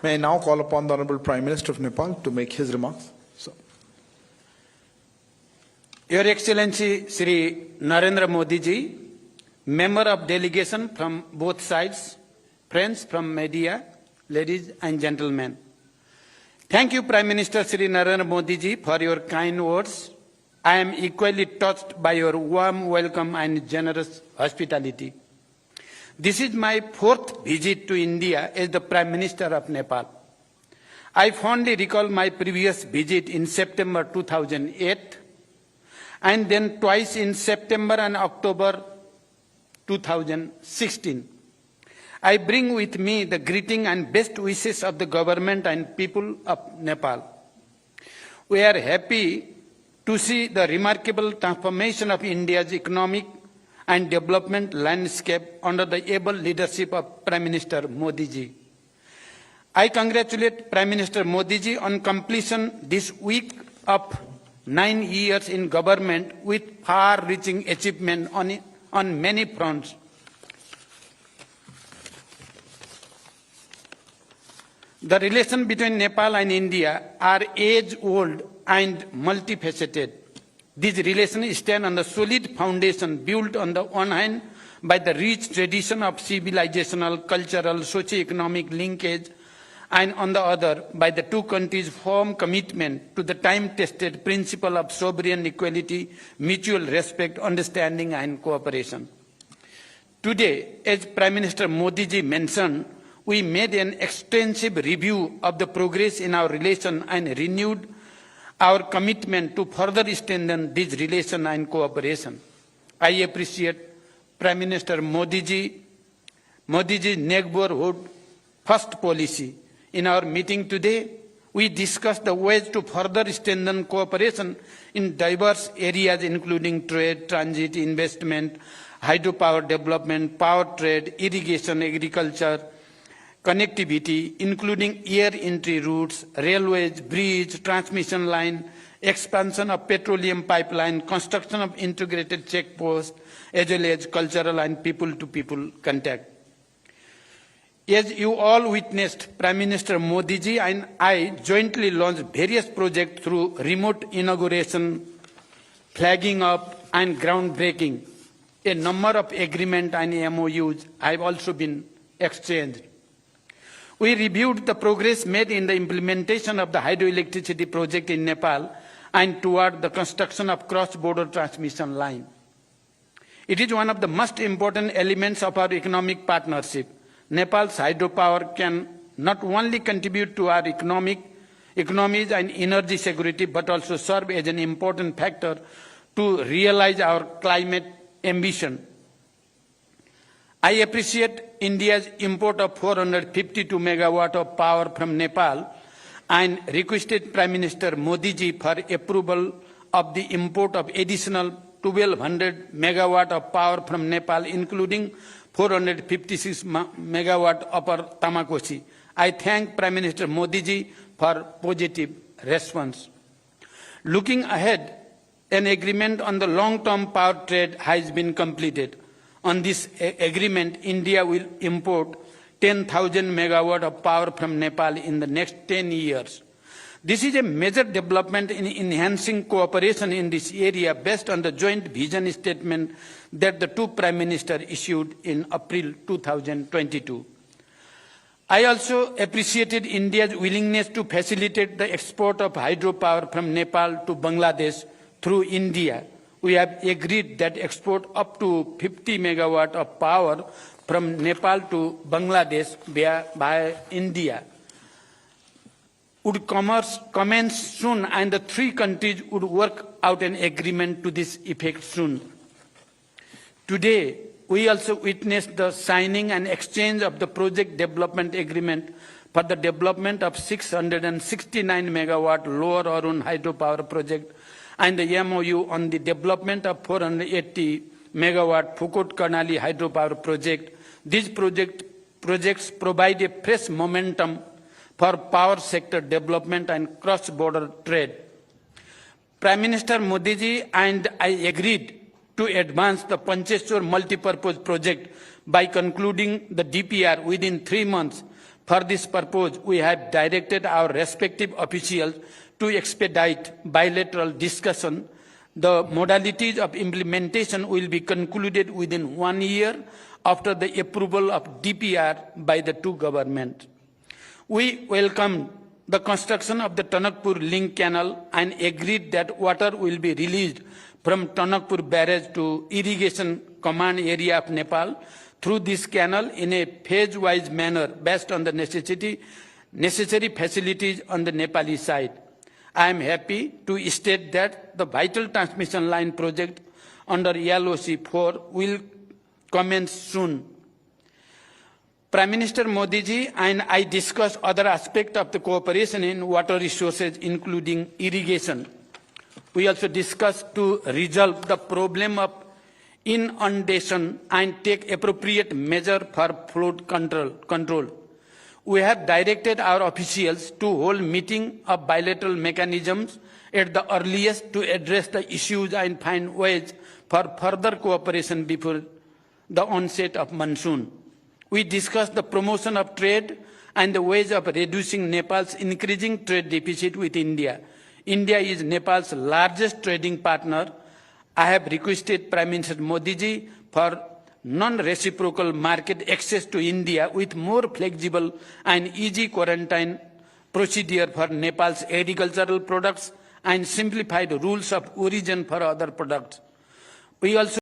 May I now call upon the Honorable Prime Minister of Nepal to make his remarks. So. Your Excellency Shri Narendra Modi ji, member of delegation from both sides, friends from media, ladies and gentlemen. Thank you, Prime Minister Shri Narendra Modi ji, for your kind words. I am equally touched by your warm welcome and generous hospitality. This is my fourth visit to India as the Prime Minister of Nepal. I fondly recall my previous visit in September 2008 and then twice in September and October 2016. I bring with me the greeting and best wishes of the government and people of Nepal. We are happy to see the remarkable transformation of India's economic and development landscape under the able leadership of Prime Minister Modi ji. I congratulate Prime Minister Modi ji on completion this week of 9 years in government with far-reaching achievement on many fronts. The relation between Nepal and India are age-old and multifaceted. These relations stand on the solid foundation built on the one hand by the rich tradition of civilizational, cultural, socio-economic linkage, and on the other by the two countries' firm commitment to the time-tested principle of sovereign equality, mutual respect, understanding, and cooperation. Today, as Prime Minister Modi ji mentioned, we made an extensive review of the progress in our relation and renewed our commitment to further strengthen this relation and cooperation. I appreciate Prime Minister Modi's neighborhood first policy. In our meeting today, we discussed the ways to further strengthen cooperation in diverse areas including trade, transit, investment, hydropower development, power trade, irrigation, agriculture, connectivity, including air entry routes, railways, bridge, transmission line, expansion of petroleum pipeline, construction of integrated checkposts, as well as cultural and people-to-people contact. As you all witnessed, Prime Minister Modi ji and I jointly launched various projects through remote inauguration, flagging up, and groundbreaking. A number of agreements and MOUs have also been exchanged. We reviewed the progress made in the implementation of the hydroelectricity project in Nepal and toward the construction of cross-border transmission line. It is one of the most important elements of our economic partnership. Nepal's hydropower can not only contribute to our economies and energy security, but also serve as an important factor to realize our climate ambition. I appreciate India's import of 452 megawatt of power from Nepal and requested Prime Minister Modi ji for approval of the import of additional 1200 megawatt of power from Nepal, including 456 megawatt upper Tamakosi. I thank Prime Minister Modi ji for positive response. Looking ahead, an agreement on the long-term power trade has been completed. On this agreement, India will import 10,000 megawatt of power from Nepal in the next 10 years. This is a major development in enhancing cooperation in this area based on the joint vision statement that the two Prime Ministers issued in April 2022. I also appreciated India's willingness to facilitate the export of hydropower from Nepal to Bangladesh through India. We have agreed that export up to 50 megawatt of power from Nepal to Bangladesh by India would commence soon, and the three countries would work out an agreement to this effect soon. Today, we also witnessed the signing and exchange of the project development agreement for the development of 669 megawatt Lower Arun hydropower project and the MOU on the development of 480 megawatt Phukot Karnali hydropower project. These projects provide a fresh momentum for power sector development and cross-border trade. Prime Minister Modi ji and I agreed to advance the Pancheshwar multipurpose project by concluding the DPR within 3 months For this purpose, we have directed our respective officials to expedite bilateral discussion. The modalities of implementation will be concluded within 1 year after the approval of DPR by the two governments. We welcome the construction of the Tanakpur Link Canal and agreed that water will be released from Tanakpur Barrage to irrigation command area of Nepal through this canal in a phase-wise manner based on the necessary facilities on the Nepali side. I am happy to state that the vital transmission line project under LOC 4 will commence soon. Prime Minister Modi ji and I discussed other aspects of the cooperation in water resources, including irrigation. We also discussed to resolve the problem of inundation and take appropriate measure for flood control. We have directed our officials to hold meeting of bilateral mechanisms at the earliest to address the issues and find ways for further cooperation before the onset of monsoon. We discussed the promotion of trade and the ways of reducing Nepal's increasing trade deficit with India. India is Nepal's largest trading partner. I have requested Prime Minister Modi ji for non-reciprocal market access to India with more flexible and easy quarantine procedure for Nepal's agricultural products and simplified rules of origin for other products. We also